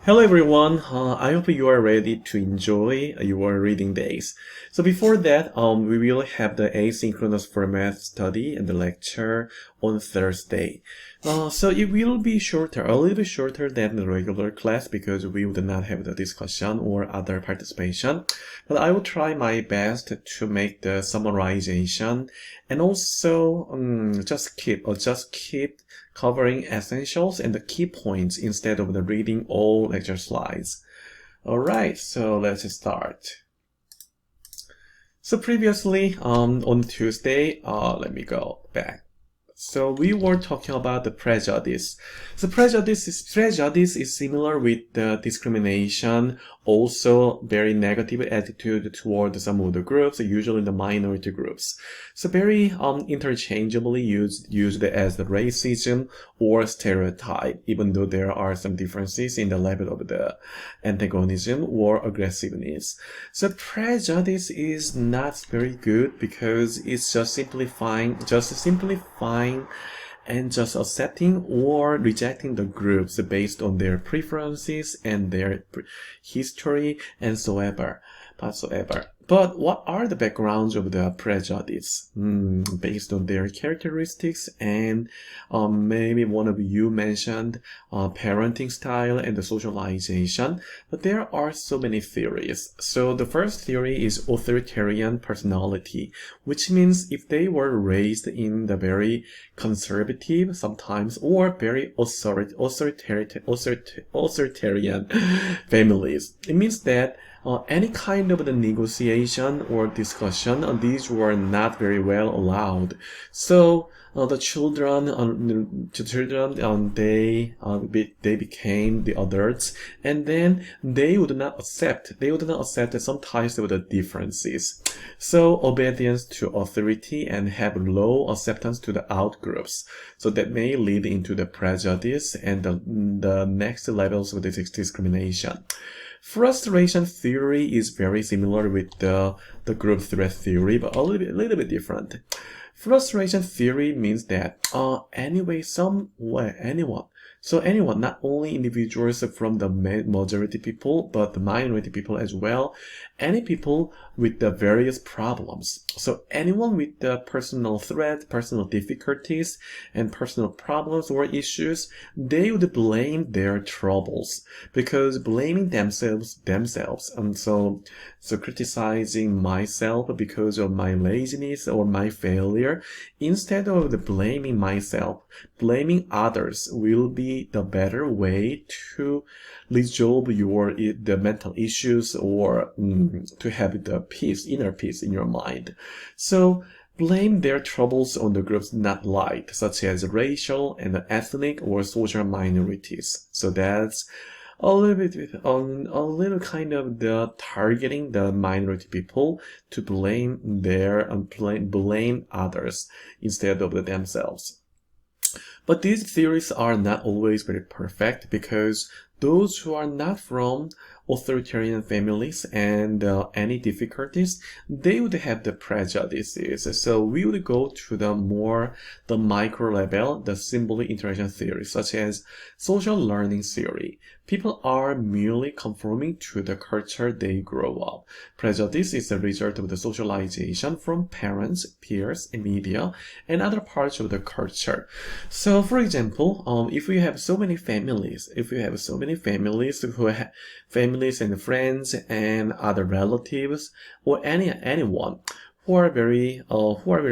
Hello everyone, I hope you are ready to enjoy your reading days. So before that, we will have the asynchronous format study and the lecture on Thursday. So it will be shorter, a little bit shorter than the regular class because we would not have the discussion or other participation. But I will try my best to make the summarization and also just keep covering essentials and the key points instead of the reading all lecture slides. Alright, so let's start. So previously, on Tuesday, let me go back. So we were talking about the prejudice. So prejudice is similar with the discrimination, also very negative attitude toward some of the groups, usually the minority groups. So very interchangeably used as the racism or stereotype, even though there are some differences in the level of the antagonism or aggressiveness. So prejudice is not very good because it's just simplifying and just accepting or rejecting the groups based on their preferences and their history and whatsoever. But what are the backgrounds of the prejudice? Based on their characteristics and maybe one of you mentioned parenting style and the socialization. But there are so many theories. So the first theory is authoritarian personality, which means if they were raised in the very conservative sometimes or very authoritarian families, it means that any kind of the negotiation or discussion, these were not very well allowed. So the children, they became the adults, and then they would not accept some types of the differences. So obedience to authority and have low acceptance to the outgroups. So that may lead into the prejudice and the next levels of this discrimination. Frustration theory is very similar with the group threat theory, but a little bit different. Frustration theory means that anyone, not only individuals from the majority people, but the minority people as well, any people with the various problems. So anyone with the personal threat, personal difficulties, and personal problems or issues, they would blame their troubles because blaming themselves, and so criticizing myself because of my laziness or my failure, instead of blaming myself, blaming others will be the better way to resolve the mental issues or to have the inner peace in your mind. So blame their troubles on the groups not liked, such as racial and ethnic or social minorities. So that's a little kind of the targeting the minority people to blame others instead of themselves. But these theories are not always very perfect because those who are not from authoritarian families and any difficulties, they would have the prejudices. So we would go to the micro level, the symbol interaction theory, such as social learning theory. People are merely conforming to the culture they grow up. Prejudice is a result of the socialization from parents, peers, and media, and other parts of the culture. So, for example, if you have so many families who have families and friends and other relatives or anyone who are very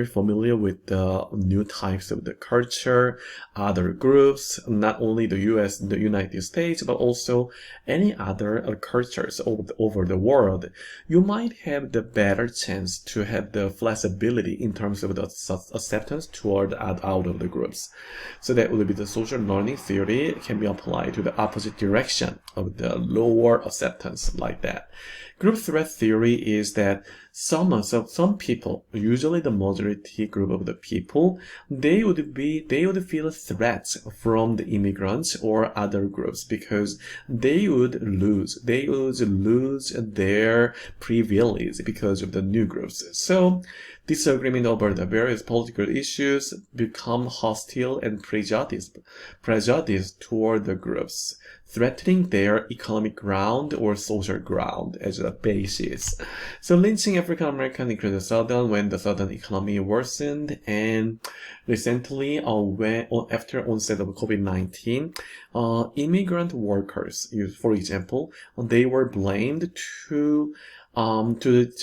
familiar with the new types of the culture, other groups, not only the United States, but also any other cultures over the world, you might have the better chance to have the flexibility in terms of the acceptance toward out of the groups. So that would be the social learning theory. It can be applied to the opposite direction of the lower acceptance like that. Group threat theory is that some people, usually the majority group of the people, they would feel threats from the immigrants or other groups because they would lose their privilege because of the new groups. So disagreement over the various political issues become hostile and prejudiced toward the groups, threatening their economic ground or social ground as a basis. So lynching African American included the Southern when the Southern economy worsened, and recently, after onset of COVID-19, immigrant workers, for example, they were blamed to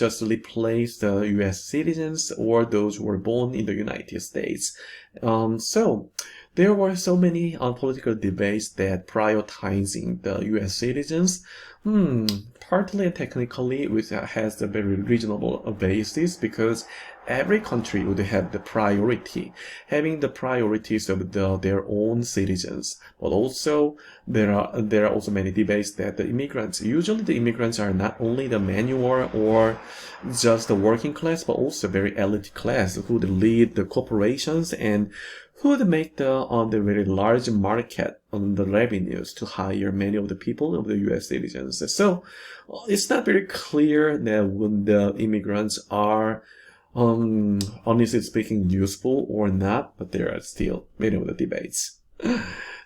just replace the U.S. citizens or those who were born in the United States. So there were so many political debates that prioritizing the U.S. citizens, partly and technically, which has a very reasonable basis, because every country would have the priority, having the priorities of their own citizens. But also, there are also many debates that usually the immigrants are not only the manual or just the working class, but also very elite class who would lead the corporations and who would make the very large market on the revenues to hire many of the people of the U.S. citizens. So it's not very clear that when the immigrants are honestly speaking useful or not, but there are still many of the debates.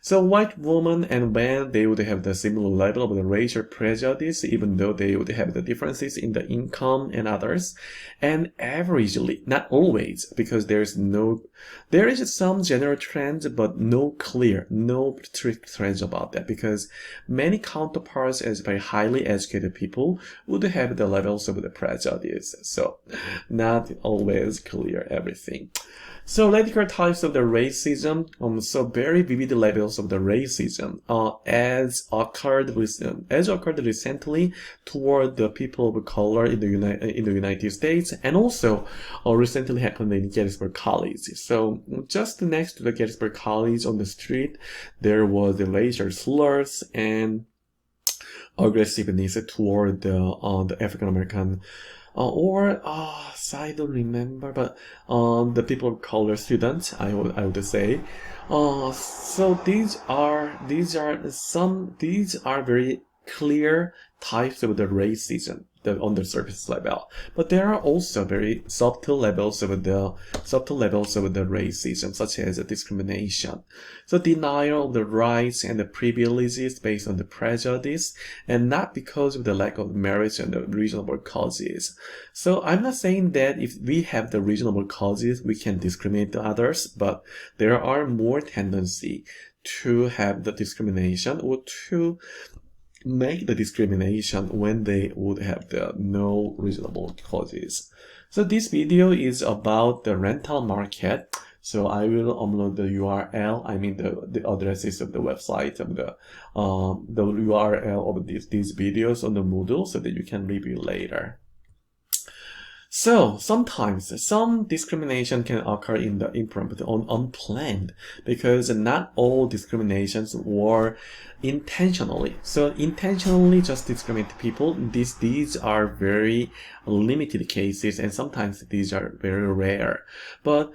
So white women and men, they would have the similar level of the racial prejudice, even though they would have the differences in the income and others. And averagely, not always, because there is some general trends, but no strict trends about that, because many counterparts as very highly educated people would have the levels of the prejudice. So not always clear everything. So radical types of the racism, so very vivid levels of the racism, as occurred recently toward the people of color in the United States, and also recently happened in Gettysburg College. So just next to the Gettysburg College on the street, there was the racial slurs and aggressiveness toward the African American. I don't remember, but the people of color students, I would say. So these are very clear types of the racism on the surface level, but there are also very subtle levels of the racism, such as discrimination, so denial of the rights and the privileges based on the prejudice and not because of the lack of merit and the reasonable causes. So I'm not saying that if we have the reasonable causes we can discriminate others, but there are more tendency to have the discrimination or to make the discrimination when they would have the no reasonable causes. So this video is about the rental market. So I will upload the URL, the addresses of the website of the URL of these videos on the Moodle so that you can review later. So sometimes some discrimination can occur in the impromptu, unplanned, because not all discriminations were intentionally. So intentionally just discriminate people. These are very limited cases, and sometimes these are very rare. But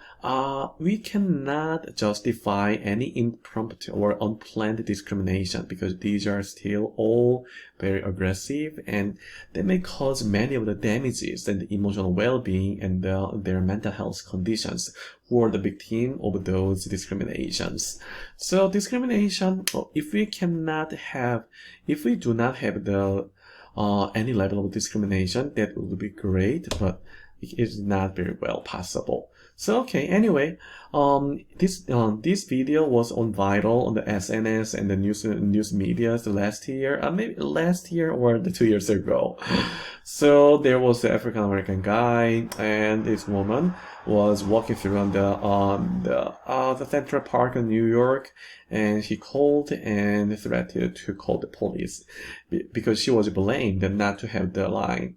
we cannot justify any impromptu or unplanned discrimination because these are still all very aggressive, and they may cause many of the damages and the emotional well-being and their mental health conditions for the victim of those discriminations. So discrimination, if we do not have the any level of discrimination, that would be great, but it is not very well possible. So okay, anyway, this video was on viral on the SNS and the news media last year, maybe last year or 2 years ago. So there was the African American guy, and this woman was walking through on the Central Park in New York, and she called and threatened to call the police because she was blamed not to have the line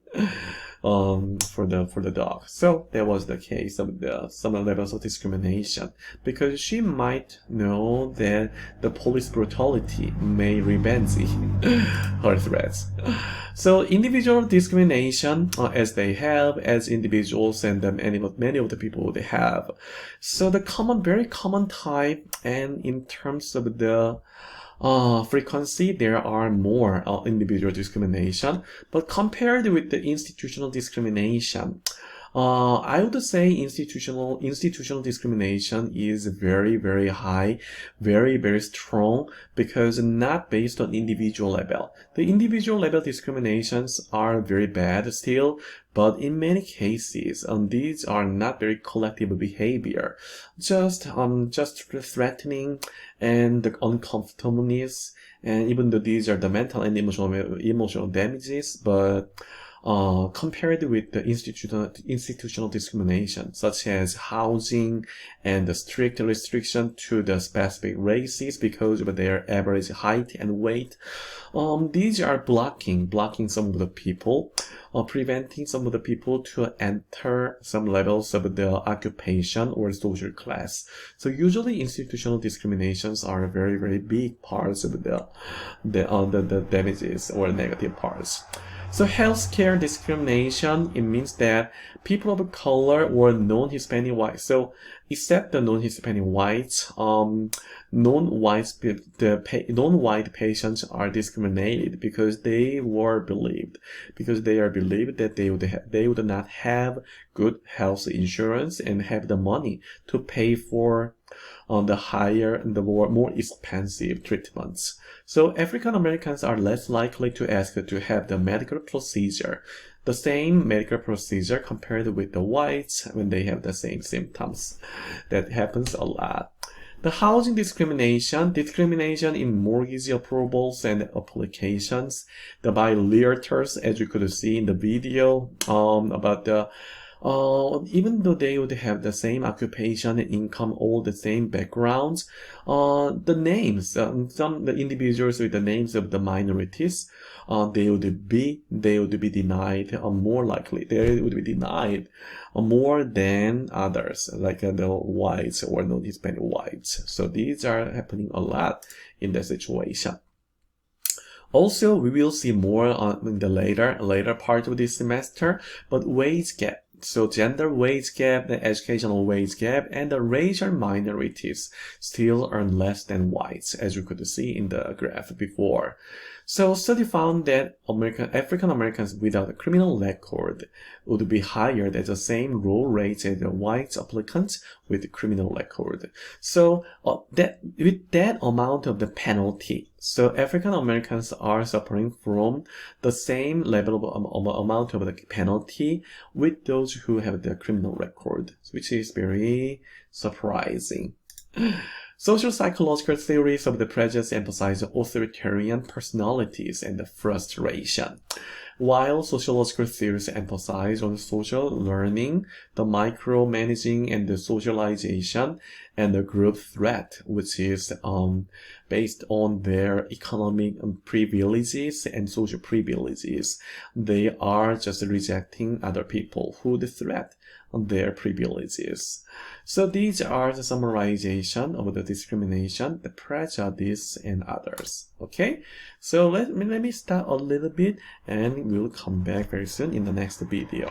for the dog. So that was the case of some levels of discrimination, because she might know that the police brutality may revenge her threats. So individual discrimination, as they have as individuals, and many of the people they have. So the very common type, and in terms of the frequency, there are more individual discrimination, but compared with the institutional discrimination, I would say institutional discrimination is very, very high, very, very strong, because not based on individual level. The individual level discriminations are very bad still, but in many cases, these are not very collective behavior. Just threatening and the uncomfortableness, and even though these are the mental and emotional damages, but compared with the institutional discrimination, such as housing and the strict restriction to the specific races because of their average height and weight, these are blocking some of the people, preventing some of the people to enter some levels of the occupation or social class. So usually institutional discriminations are very, very big parts of the damages or negative parts. So healthcare discrimination, it means that people of color or non-Hispanic whites, so except the non-Hispanic whites, non-white patients are discriminated because they are believed that they would not have good health insurance and have the money to pay for the higher and the more expensive treatments. So African Americans are less likely to ask to have the medical procedure, the same medical procedure compared with the whites when they have the same symptoms. That happens a lot. The housing discrimination in mortgage approvals and applications, by realtors, as you could see in the video, about the even though they would have the same occupation and income, all the same backgrounds, the names, the individuals with the names of the minorities, they would be denied, more likely, they would be denied more than others, like the whites or non-Hispanic whites. So these are happening a lot in the situation. Also, we will see more in the later part of this semester, but wage gap. So gender wage gap, the educational wage gap, and the racial minorities still earn less than whites, as you could see in the graph before. So study found that African Americans without a criminal record would be hired at the same role rates as the white applicants with a criminal record. So with that amount of the penalty, so African Americans are suffering from the same level of amount of the penalty with those who have the criminal record, which is very surprising. Social psychological theories of the prejudice emphasize authoritarian personalities and the frustration, while sociological theories emphasize on social learning, the micromanaging and the socialization, and the group threat, which is based on their economic privileges and social privileges. They are just rejecting other people who threat their privileges. So these are the summarization of the discrimination, the prejudice, and others. Okay, so let me start a little bit, and we'll come back very soon in the next video.